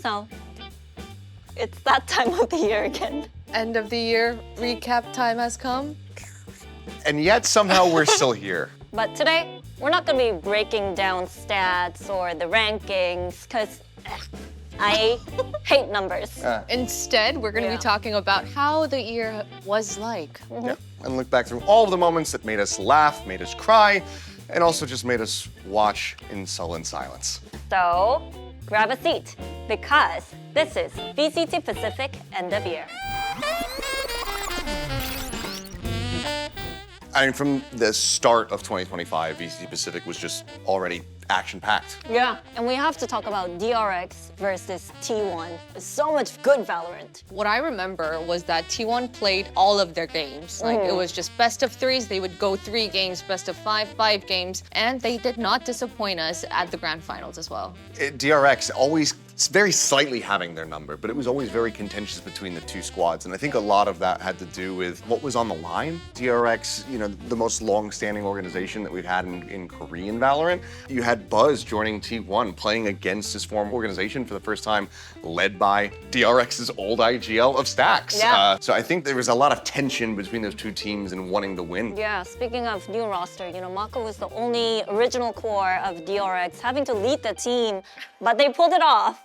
So, it's that time of the year again. End of the year recap time has come. And yet somehow we're still here. But today, we're not gonna be breaking down stats or the rankings, because I hate numbers. Instead, we're going to Yeah. be talking about how the year was like. Yeah. And look back through all of the moments that made us laugh, made us cry, and also just made us watch in sullen silence. So, grab a seat, because this is VCT Pacific End of Year. I mean, from the start of 2025, VCT Pacific was just already action-packed. Yeah, and we have to talk about DRX versus T1. So much good Valorant. What I remember was that T1 played all of their games. Like, it was just best of threes. They would go 3 games, best of 5, 5 games, and they did not disappoint us at the grand finals as well. DRX always very slightly having their number, but it was always very contentious between the two squads. And I think a lot of that had to do with what was on the line. DRX, you know, the most long-standing organization that we've had in Korean Valorant. You had Buzz joining T1, playing against his former organization for the first time, led by DRX's old IGL of Stacks. Yeah. So I think there was a lot of tension between those two teams and wanting to win. Yeah, speaking of new roster, you know, Mako was the only original core of DRX having to lead the team, but they pulled it off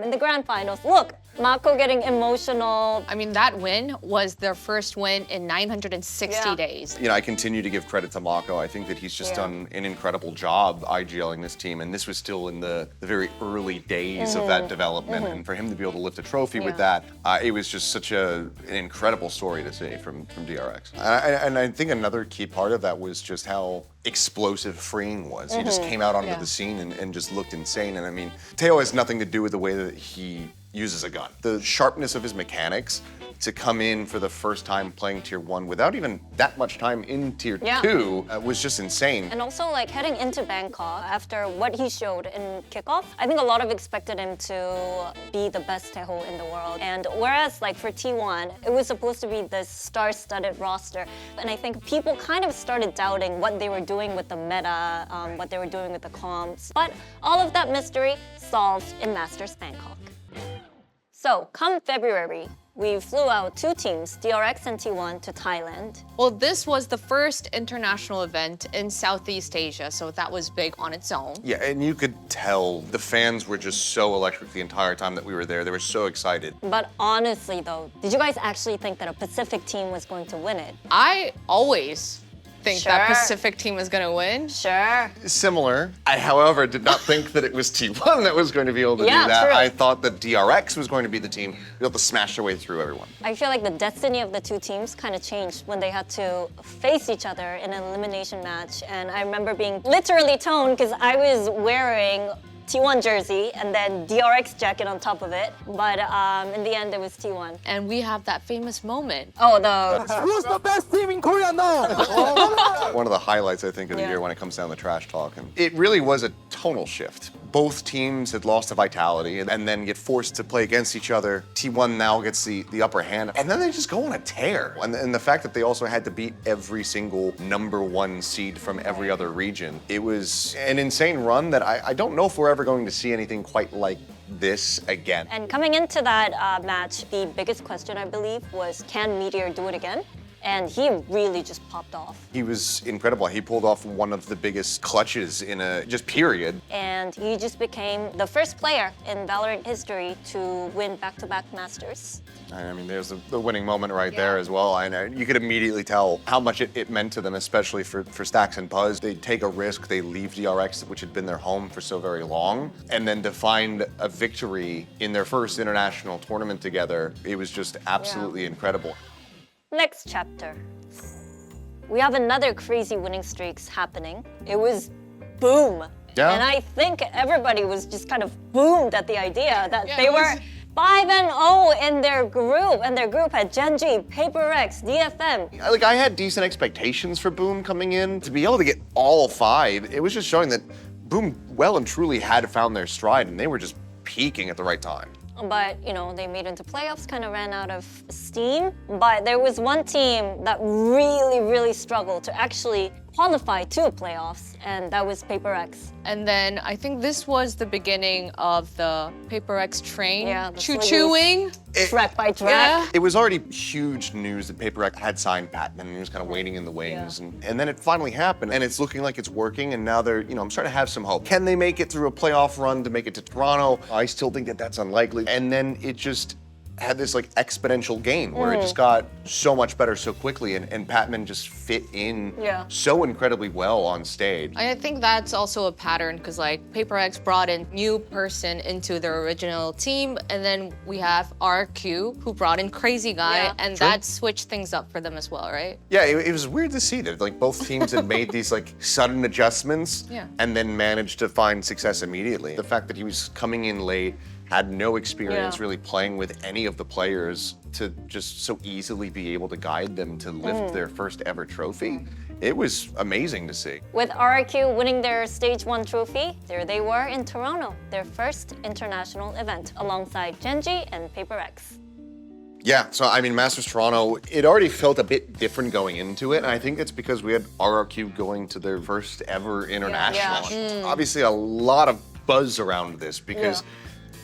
in the grand finals. Look, Mako getting emotional. I mean, that win was their first win in 960 Yeah. days. You know, I continue to give credit to Mako. I think that he's just done an incredible job IGLing this team, and this was still in the very early days of that development. And for him to be able to lift a trophy with that, it was just such an incredible story to see from DRX. And I think another key part of that was just how explosive Freeing was. He just came out onto the scene and just looked insane. And I mean, Teo has nothing to do with the way that he uses a gun. The sharpness of his mechanics to come in for the first time playing Tier 1 without even that much time in Tier 2 was just insane. And also, like, heading into Bangkok, after what he showed in Kickoff, I think a lot of expected him to be the best Taeho in the world. And whereas, like, for T1, it was supposed to be this star-studded roster. And I think people kind of started doubting what they were doing with the meta, what they were doing with the comps. But all of that mystery solved in Masters Bangkok. So, come February, we flew out 2 teams, DRX and T1, to Thailand. Well, this was the first international event in Southeast Asia, so that was big on its own. Yeah, and you could tell the fans were just so electric the entire time that we were there. They were so excited. But honestly, though, did you guys actually think that a Pacific team was going to win it? I always think that Sure. Pacific team was gonna win. Sure. Similar. I, however, did not think that it was T1 that was going to be able to Yeah, do that. true. I thought that DRX was going to be the team to be able to smash their way through everyone. I feel like the destiny of the 2 teams kind of changed when they had to face each other in an elimination match. And I remember being literally toned because I was wearing T1 jersey and then DRX jacket on top of it. But in the end, it was T1. And we have that famous moment. Oh, the Who's the best team in Korea now? One of the highlights, I think, of the Yeah. year when it comes down to trash talk. And it really was a tonal shift. Both teams had lost to vitality and then get forced to play against each other. T1 now gets the upper hand, and then they just go on a tear. And the fact that they also had to beat every single #1 seed from every other region, it was an insane run that I don't know if we're ever going to see anything quite like this again. And coming into that match, the biggest question, I believe, was can Meteor do it again? And he really just popped off. He was incredible. He pulled off one of the biggest clutches in a just period. And he just became the first player in Valorant history to win back-to-back Masters. I mean, there's the winning moment right there as well. And you could immediately tell how much it meant to them, especially for Stacks and Buzz. They take a risk, they leave DRX, which had been their home for so very long, and then to find a victory in their first international tournament together, it was just absolutely incredible. Next chapter. We have another crazy winning streaks happening. It was boom. Yeah. And I think everybody was just kind of boomed at the idea that Yeah, they it were was- 5-0 in their group, and their group had Jenn Lee, PaperX, DFM. Like, I had decent expectations for Boom coming in. To be able to get all 5, it was just showing that Boom well and truly had found their stride, and they were just peaking at the right time. But, you know, they made it into playoffs, kind of ran out of steam. But there was one team that really, really struggled to actually qualify to playoffs, and that was Paper X. And then I think this was the beginning of the Paper X train Yeah, the choo-chooing. Track by track. Yeah. It was already huge news that Paper X had signed Patman and he was kind of waiting in the wings. And then it finally happened and it's looking like it's working and now they're, I'm starting to have some hope. Can they make it through a playoff run to make it to Toronto? I still think that that's unlikely. And then it just had this like exponential gain where it just got so much better so quickly and Patman just fit in so incredibly well on stage. I think that's also a pattern because like Paper X brought in new person into their original team and then we have RQ who brought in Crazy Guy and that switched things up for them as well, right? Yeah, it was weird to see that like both teams had made these like sudden adjustments and then managed to find success immediately. The fact that he was coming in late, had no experience really playing with any of the players to just so easily be able to guide them to lift their first ever trophy. It was amazing to see. With RRQ winning their Stage 1 trophy, there they were in Toronto, their first international event, alongside Jenn Lee and Paper X. Yeah, so I mean, Masters Toronto, it already felt a bit different going into it, and I think it's because we had RRQ going to their first ever international. Obviously, a lot of buzz around this because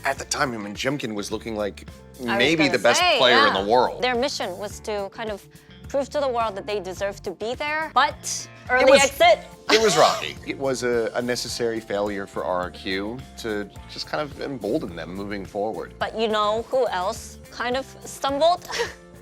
at the time, Jimkin was looking like maybe the best player in the world. Their mission was to kind of prove to the world that they deserved to be there, but early exit. It was rocky. It was a necessary failure for RRQ to just kind of embolden them moving forward. But you know who else kind of stumbled?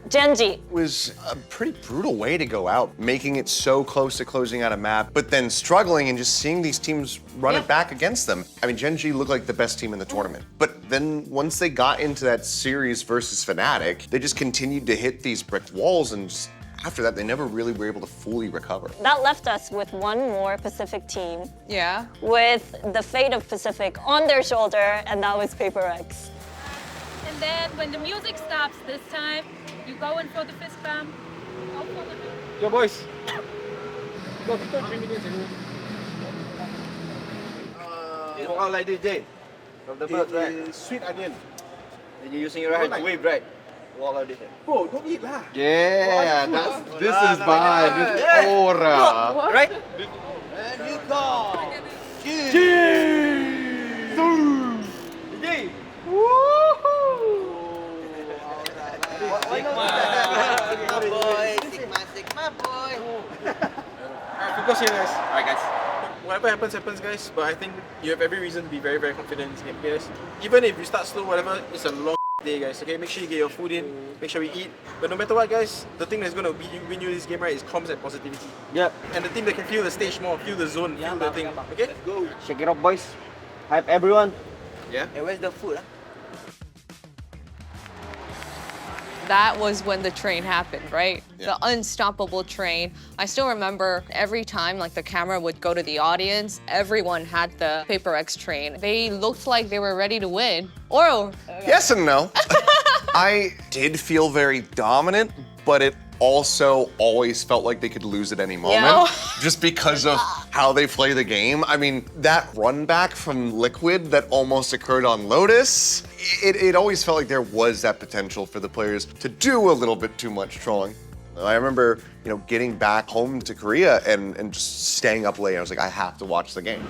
Jenn Lee. It was a pretty brutal way to go out, making it so close to closing out a map, but then struggling and just seeing these teams run it back against them. I mean, Jenn Lee looked like the best team in the tournament. But then once they got into that series versus Fnatic, they just continued to hit these brick walls and just, after that, they never really were able to fully recover. That left us with one more Pacific team. Yeah. With the fate of Pacific on their shoulder, and that was Paper X. And then when the music stops this time, you go in for the fist bump. Yo, boys. Go, Victor, 3 minutes ago. Walk out like this, Jay. From the birds, right? Sweet onion. And you're using your right hand to wave, right? Walk like this. Bro, don't eat lah. Yeah, this is vibe. This is aura. Right? And you go. Cheers. Jay. Sigma boy. Focus here, guys. Alright, guys. Whatever happens, happens, guys. But I think you have every reason to be very, very confident in this game, guys. Even if you start slow, whatever, it's a long day, guys. Okay, make sure you get your food in. Make sure we eat. But no matter what, guys, the thing that's going to win you this game, right, is comms and positivity. Yep. And the team that can feel the stage more, feel the zone, feel the thing. Okay? Go. Shake it up, boys. Hype everyone. Yeah. Hey, where's the food? That was when the train happened, right? The unstoppable train. I still remember every time like the camera would go to the audience, everyone had the Paper X train. They looked like they were ready to win. Or Yes and no. I did feel very dominant, but it also always felt like they could lose at any moment just because of how they play the game. I mean, that run back from Liquid that almost occurred on Lotus, it always felt like there was that potential for the players to do a little bit too much trolling. I remember, getting back home to Korea and just staying up late. I was like, I have to watch the game.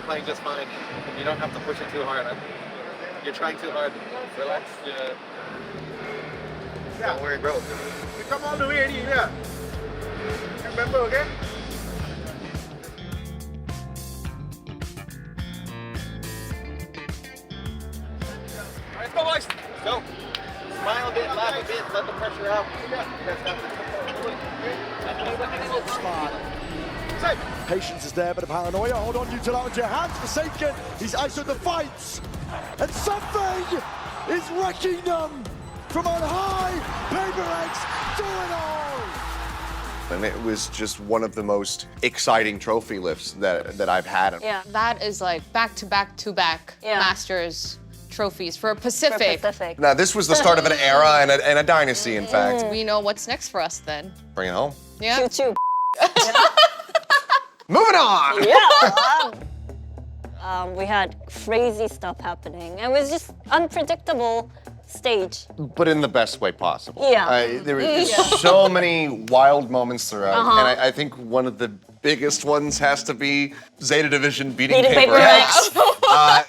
Playing just fine. You don't have to push it too hard. You're trying too hard. Relax. Don't worry, bro. We come all the way already, yeah. Remember, okay? Let's go, boys. Let's go. Smile a bit, laugh a bit, let the pressure out. Patience is there, but a paranoia. Hold on, you till out into your hands for Safekin. He's out of the fights. And something is wrecking them from on high. Paper X do it all. And it was just one of the most exciting trophy lifts that I've had. Yeah. That is like back-to-back-to-back Yeah. Masters trophies for Pacific. For Pacific. Now, this was the start of an era and a dynasty, in fact. We know what's next for us then. Bring it home. Yeah. Choo-choo. Moving on! Yeah. We had crazy stuff happening. It was just unpredictable stage. But in the best way possible. Yeah. There were so many wild moments throughout, and I think one of the biggest ones has to be Zeta Division beating Paper X.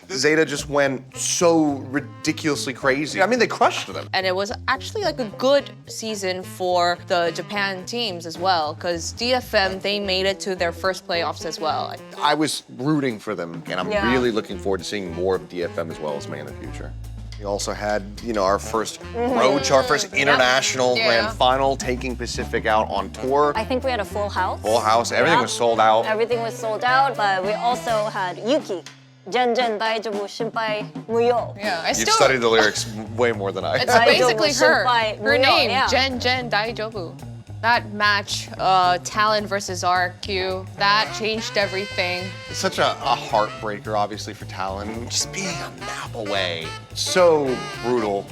Zeta just went so ridiculously crazy. I mean, they crushed them. And it was actually like a good season for the Japan teams as well, because DFM, they made it to their first playoffs as well. I was rooting for them, and I'm Yeah. really looking forward to seeing more of DFM as well as me in the future. We also had, our first roach, our first international Yeah. grand final, taking Pacific out on tour. I think we had a full house. Full house, everything Yeah. was sold out. Everything was sold out, but we also had Yuki. Jenn 다이조부 신발 무효. Yeah, I You've still. studied the lyrics way more than I It's have. basically 다이조부 her. 신발 Her 무효, name, yeah. Jenn Daijobu. That match, Talon versus RQ, that changed everything. It's such a heartbreaker, obviously, for Talon. Just being a map away. So brutal.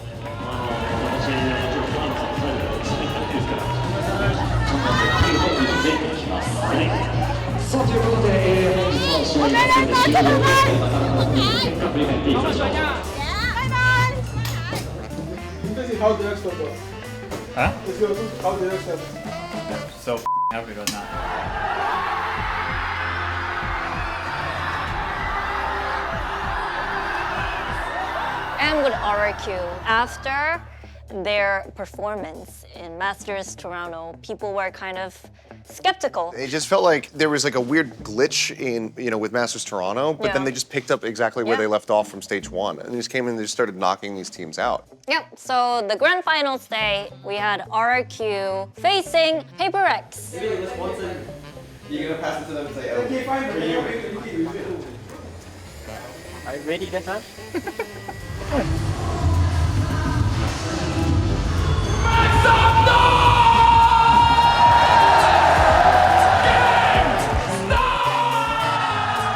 How did I stop that? Huh? How did I stop? So happy about that. And with RRQ, after their performance in Masters Toronto, people were kind of skeptical. It just felt like there was like a weird glitch in, with Masters Toronto, but then Yeah. they just picked up exactly where Yeah. they left off from stage one. And they just came in and they just started knocking these teams out. Yep, so the grand finals day, we had RRQ facing Paper X. You're gonna pass it to them and say, Okay, fine. Are you ready this time?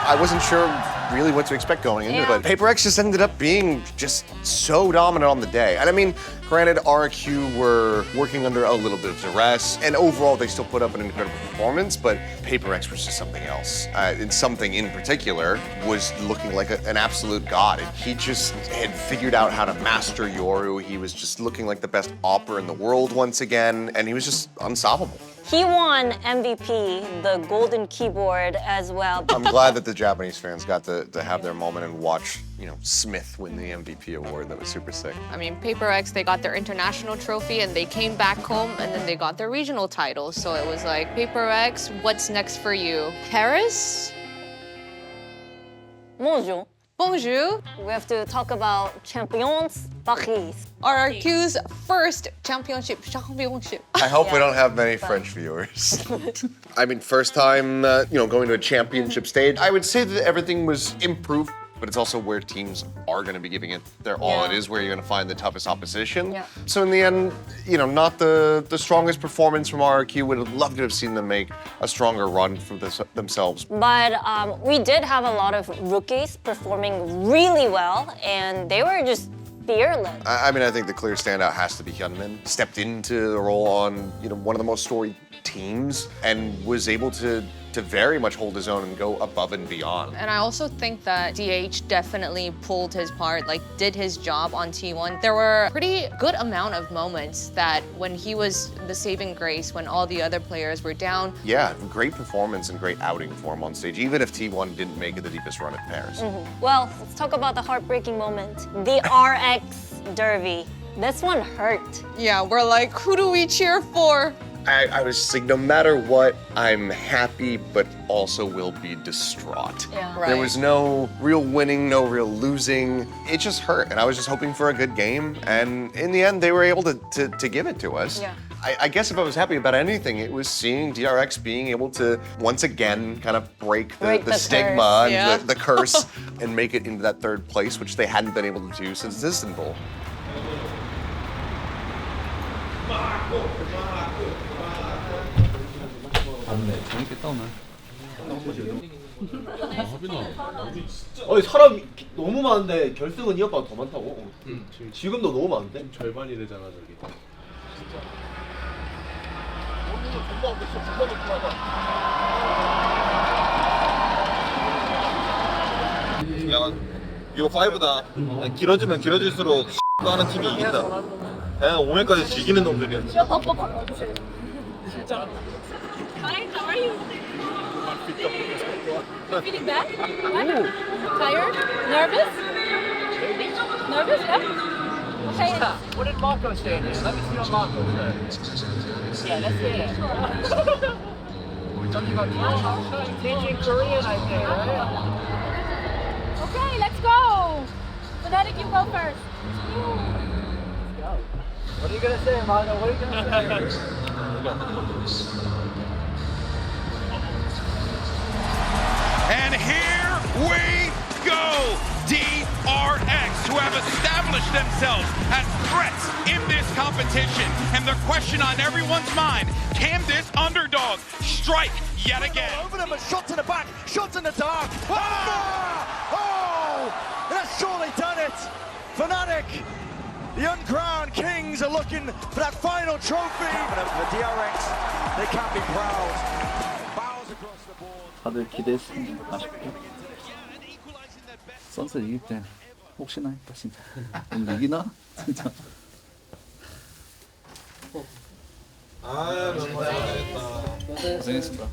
I wasn't sure really what to expect going into it, but Paper X just ended up being just so dominant on the day. And I mean, granted, RQ were working under a little bit of duress, and overall they still put up an incredible performance, but Paper X was just something else. And something in particular was looking like an absolute god. He just had figured out how to master Yoru. He was just looking like the best opera in the world once again, and he was just unstoppable. He won MVP, the golden keyboard as well. I'm glad that the Japanese fans got to have their moment and watch, Smith win the MVP award. That was super sick. I mean, Paper X, they got their international trophy and they came back home and then they got their regional titles. So it was like, Paper X, what's next for you? Paris? Bonjour. Bonjour. We have to talk about Champions Paris. RRQ's first championship. I hope we don't have many French viewers. I mean, first time, going to a championship stage. I would say that everything was improved, but it's also where teams are going to be giving it their all. Yeah. It is where you're going to find the toughest opposition. Yeah. So in the end, not the strongest performance from RRQ. Would have loved to have seen them make a stronger run for themselves. But we did have a lot of rookies performing really well, and they were just fearless. I mean, I think the clear standout has to be Hyunmin. Stepped into the role on, one of the most storied teams and was able to very much hold his own and go above and beyond. And I also think that DH definitely pulled his part, did his job on T1. There were a pretty good amount of moments that when he was the saving grace, when all the other players were down. Yeah, great performance and great outing for him on stage, even if T1 didn't make it the deepest run at Paris. Well, let's talk about the heartbreaking moment. The RX Derby. This one hurt. Yeah, we're like, who do we cheer for? I was like, no matter what, I'm happy, but also will be distraught. Yeah. Right. There was no real winning, no real losing. It just hurt, and I was just hoping for a good game, and in the end, they were able to give it to us. Yeah. I guess if I was happy about anything, it was seeing DRX being able to, once again, kind of break the stigma curse. and the curse and make it into that third place, which they hadn't been able to do since Istanbul. 좋네. 재밌겠다 오늘. 사람 너무 많은데 결승은 이 오빠가 더 많다고? 지금도 너무 많은데? 절반이 되잖아 저기. 그냥 이거 5다. 길어지면 길어질수록 하는 팀이 이긴다. 그냥 5회까지 즐기는 놈들이야. Hi, how are you? Feeling bad? What? Tired? Nervous? Nervous? Yeah? Okay. What did Marco say? Let me see what Marco said. Yeah, let's hear it. We're talking about teaching Korean, I think, right? Okay, let's go. Fanatic, you go first. What are you gonna say, Marco? What are you gonna say? And here we go! DRX, who have established themselves as threats in this competition. And the question on everyone's mind, can this underdog strike yet again? Over them, but shots in the back, shots in the dark. Oh! That's surely done it. Fnatic, the uncrowned kings are looking for that final trophy. But for the DRX, they can't be proud. Bows across the board. 다들 기대했으니 아쉽고. 선수 이길 때 혹시나 했다 진짜. 오늘 이기나? 진짜. 고생했습니다.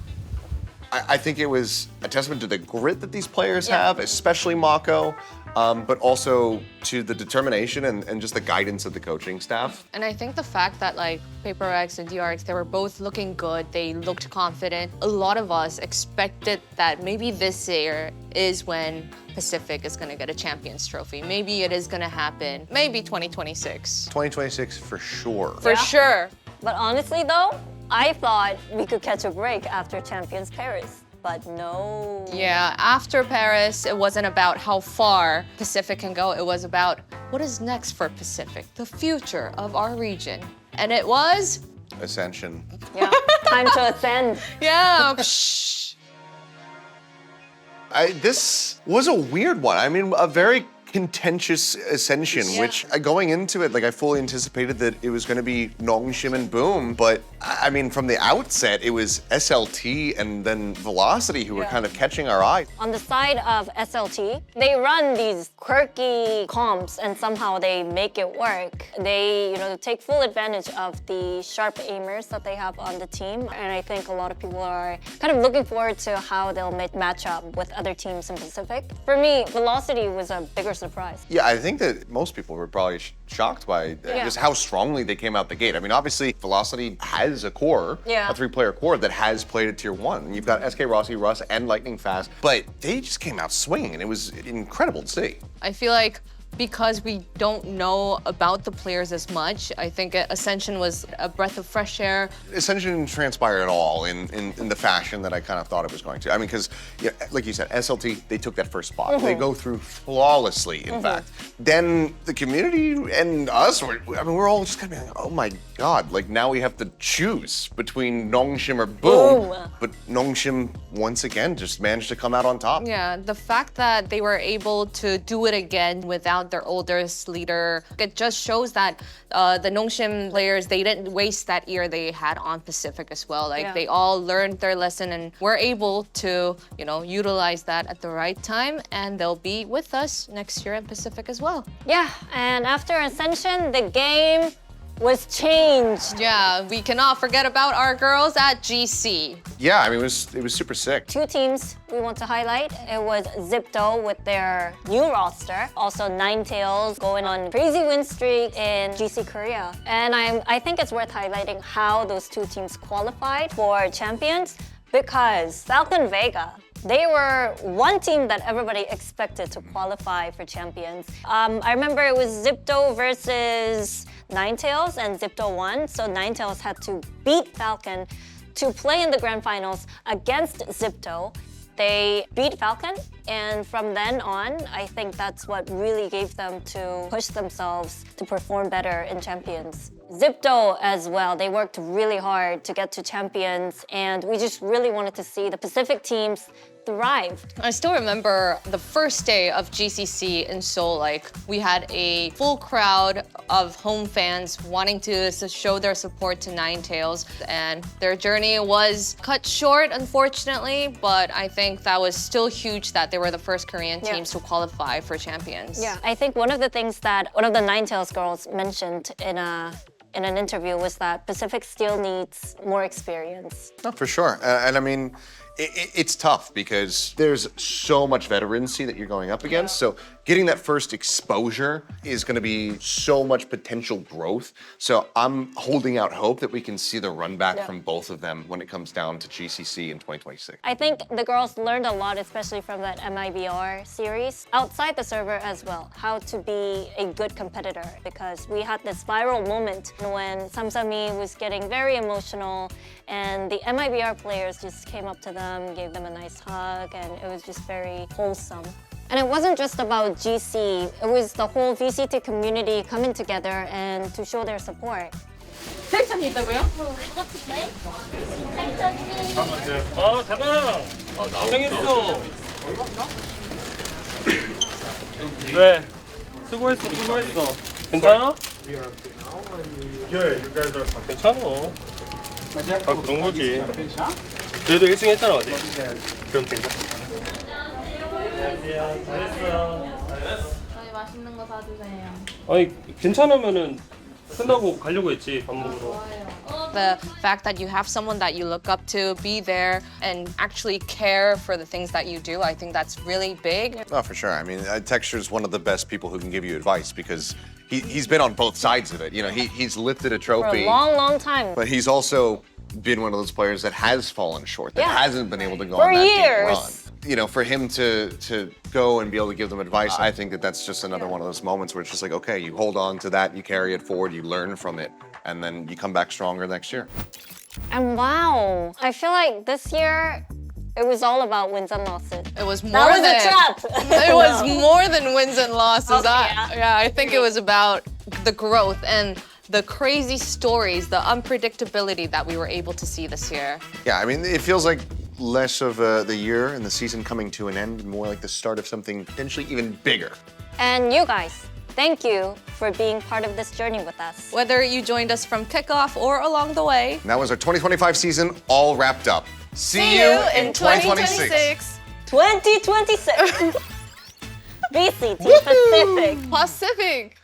I think it was a testament to the grit that these players have, especially Mako, but also to the determination and just the guidance of the coaching staff. And I think the fact that like Paper X and DRX, they were both looking good, they looked confident. A lot of us expected that maybe this year is when Pacific is gonna get a Champions Trophy. Maybe it is gonna happen, maybe 2026. 2026 for sure. For sure. But honestly though, I thought we could catch a break after Champions Paris, but no. Yeah, after Paris, it wasn't about how far Pacific can go. It was about what is next for Pacific, the future of our region. And it was? Ascension. Yeah, time to ascend. Yeah. This was a weird one. I mean, a very contentious Ascension, which going into it, like I fully anticipated that it was going to be Nongshim and Boom, but I mean, from the outset, it was SLT and then Velocity who were kind of catching our eye. On the side of SLT, they run these quirky comps and somehow they make it work. They, take full advantage of the sharp aimers that they have on the team, and I think a lot of people are kind of looking forward to how they'll match up with other teams in Pacific. For me, Velocity was a bigger surprise. Yeah, I think that most people were probably shocked by just how strongly they came out the gate. I mean, obviously, Velocity has a core, a three-player core that has played at Tier 1. You've got SK Rossi, Russ, and Lightning Fast, but they just came out swinging, and it was incredible to see. I feel like because we don't know about the players as much, I think Ascension was a breath of fresh air. Ascension didn't transpire at all in the fashion that I kind of thought it was going to. I mean, because, like you said, SLT, they took that first spot. They go through flawlessly, in fact. Then the community and us, we're all just kind of like, oh my God, like now we have to choose between Nongshim or Boom. But Nongshim, once again, just managed to come out on top. Yeah, the fact that they were able to do it again without their oldest leader, it just shows that the Nongshim players, they didn't waste that year they had on Pacific as well. Like they all learned their lesson and were able to, utilize that at the right time, and they'll be with us next year in Pacific as well. Yeah, and after Ascension, the game was changed. Yeah, we cannot forget about our girls at GC. Yeah, I mean, it was super sick. Two teams we want to highlight. It was Zipto with their new roster. Also Ninetales going on crazy win streak in GC Korea. And I think it's worth highlighting how those two teams qualified for champions, because Falcon Vega, they were one team that everybody expected to qualify for champions. I remember it was Zipto versus Ninetales, and Zipto won. So Ninetales had to beat Falcon to play in the grand finals against Zipto. They beat Falcon, and from then on, I think that's what really gave them to push themselves to perform better in Champions. Zipto as well, they worked really hard to get to Champions, and we just really wanted to see the Pacific teams thrive. I still remember the first day of GCC in Seoul. Like, we had a full crowd of home fans wanting to show their support to Ninetales, and their journey was cut short, unfortunately, but I think that was still huge that they were the first Korean teams to qualify for Champions. Yeah, I think one of the things that one of the Ninetales girls mentioned in an interview was that Pacific still needs more experience. No, for sure. And I mean, it's tough because there's so much veterancy that you're going up against. So getting that first exposure is going to be so much potential growth. So I'm holding out hope that we can see the run back from both of them when it comes down to GCC in 2026. I think the girls learned a lot, especially from that MIBR series, outside the server as well, how to be a good competitor, because we had this viral moment when Samsami was getting very emotional and the MIBR players just came up to them, gave them a nice hug, and it was just very wholesome. And it wasn't just about GC, it was the whole VCT community coming together and to show their support. 섹션이 있다고요? 잠깐만. 고생했어. 왜? 수고했어. 괜찮아? 괜찮아. 그런 거지. 그래도 1승 했잖아, 어제. 그럼 괜찮아. 잘했어. 저희 맛있는 거 사주세요. 아니, 괜찮으면은 끝나고 가려고 했지, 밥 먹으러. The fact that you have someone that you look up to be there and actually care for the things that you do, I think that's really big. Oh, for sure. I mean, Texture's one of the best people who can give you advice because he's been on both sides of it. You know, he's lifted a trophy. For a long, long time. But he's also been one of those players that has fallen short, that hasn't been able to go For on that deep years. run. You know, for him to go and be able to give them advice, I think that that's just another one of those moments where it's just like, okay, you hold on to that, you carry it forward, you learn from it, and then you come back stronger next year. And wow, I feel like this year, it was all about wins and losses. It was more That was than a trap. It was more than wins and losses. Okay, I think it was about the growth and the crazy stories, the unpredictability that we were able to see this year. Yeah, I mean, it feels like less of the year and the season coming to an end, and more like the start of something potentially even bigger. And you guys, thank you for being part of this journey with us. Whether you joined us from kickoff or along the way. And that was our 2025 season all wrapped up. See you in 2026. 2026. VCT Pacific. Pacific.